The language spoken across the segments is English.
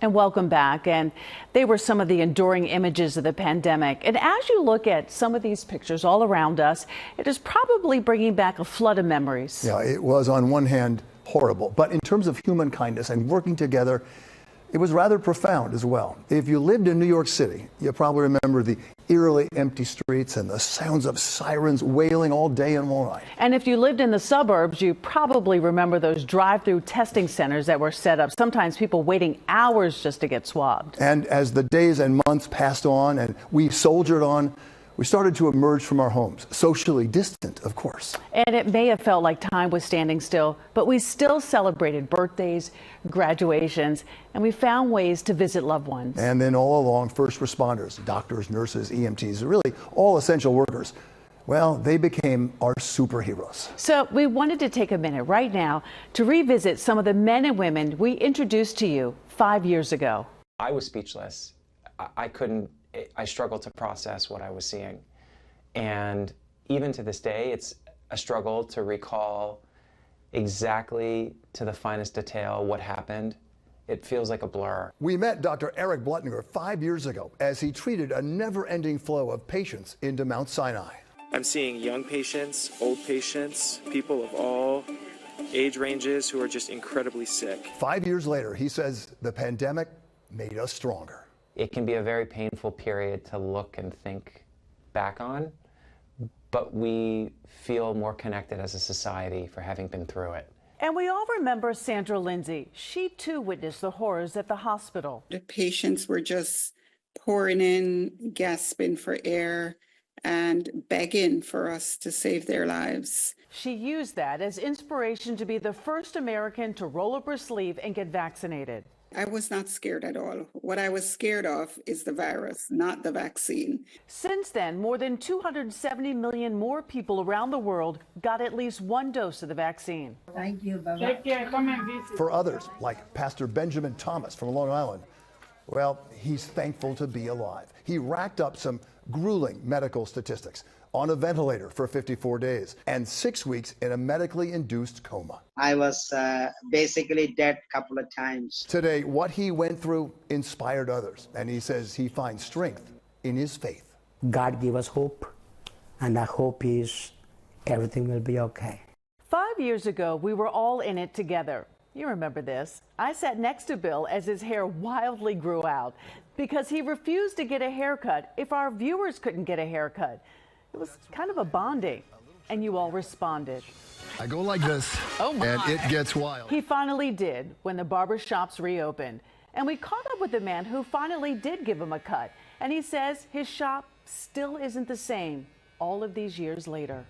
And welcome back. And they were some of the enduring images of the pandemic. And as you look at some of these pictures all around us, it is probably bringing back a flood of memories. Yeah, it was on one hand horrible, but in terms of human kindness and working together, it was rather profound as well. If you lived in New York City, you probably remember the eerily empty streets and the sounds of sirens wailing all day and all night. And if you lived in the suburbs, you probably remember those drive-through testing centers that were set up. Sometimes people waiting hours just to get swabbed. And as the days and months passed on and we soldiered on, we started to emerge from our homes, socially distant, of course. And it may have felt like time was standing still, but we still celebrated birthdays, graduations, and we found ways to visit loved ones. And then all along, first responders, doctors, nurses, EMTs, really all essential workers, well, they became our superheroes. So we wanted to take a minute right now to revisit some of the men and women we introduced to you 5 years ago. I was speechless. I struggled to process what I was seeing. And even to this day, it's a struggle to recall exactly to the finest detail what happened. It feels like a blur. We met Dr. Eric Blutninger 5 years ago as he treated a never-ending flow of patients into Mount Sinai. I'm seeing young patients, old patients, people of all age ranges who are just incredibly sick. 5 years later, he says the pandemic made us stronger. It can be a very painful period to look and think back on, but we feel more connected as a society for having been through it. And we all remember Sandra Lindsay. She too witnessed the horrors at the hospital. The patients were just pouring in, gasping for air, and begging for us to save their lives. She used that as inspiration to be the first American to roll up her sleeve and get vaccinated. I was not scared at all. What I was scared of is the virus, not the vaccine. Since then, more than 270 million more people around the world got at least one dose of the vaccine. Thank you. Bye-bye. Take care. Come and visit. For others, like Pastor Benjamin Thomas from Long Island, well, he's thankful to be alive. He racked up some grueling medical statistics: on a ventilator for 54 days and 6 weeks in a medically induced coma. I was basically dead a couple of times. Today, what he went through inspired others, and he says he finds strength in his faith. God gave us hope, and that hope is everything will be okay. 5 years ago, we were all in it together. You remember this. I sat next to Bill as his hair wildly grew out because he refused to get a haircut if our viewers couldn't get a haircut. It was kind of a bonding, and you all responded. I go like this, and it gets wild. He finally did when the barber shops reopened. And we caught up with the man who finally did give him a cut. And he says his shop still isn't the same all of these years later.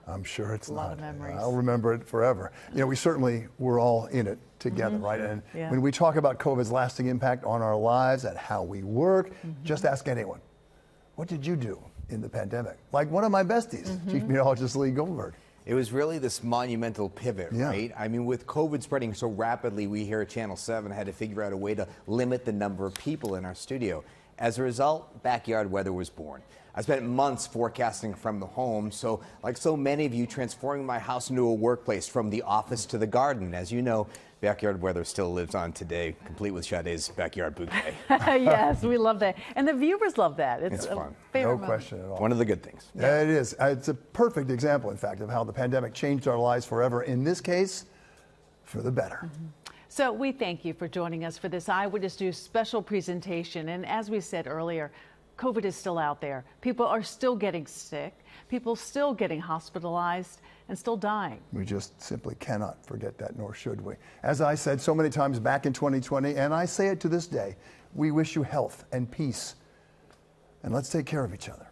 I'm sure it's a lot of memories. I'll remember it forever. You know, we certainly were all in it together, right? And when we talk about COVID's lasting impact on our lives and how we work, just ask anyone. What did you do in the pandemic? Like one of my besties, Chief Meteorologist Lee Goldberg. It was really this monumental pivot, right? I mean, with COVID spreading so rapidly, we here at Channel 7 had to figure out a way to limit the number of people in our studio. As a result, backyard weather was born. I spent months forecasting from the home, so like so many of you, transforming my house into a workplace from the office to the garden. As you know, backyard weather still lives on today, complete with Sade's backyard bouquet. Yes, we love that. And the viewers love that. It's fun. No question at all. One of the good things. Yeah, it is. It's a perfect example, in fact, of how the pandemic changed our lives forever. In this case, for the better. So we thank you for joining us for this Eyewitness News special presentation. And as we said earlier, COVID is still out there. People are still getting sick. People still getting hospitalized and still dying. We just simply cannot forget that, nor should we. As I said so many times back in 2020, and I say it to this day, we wish you health and peace. And let's take care of each other.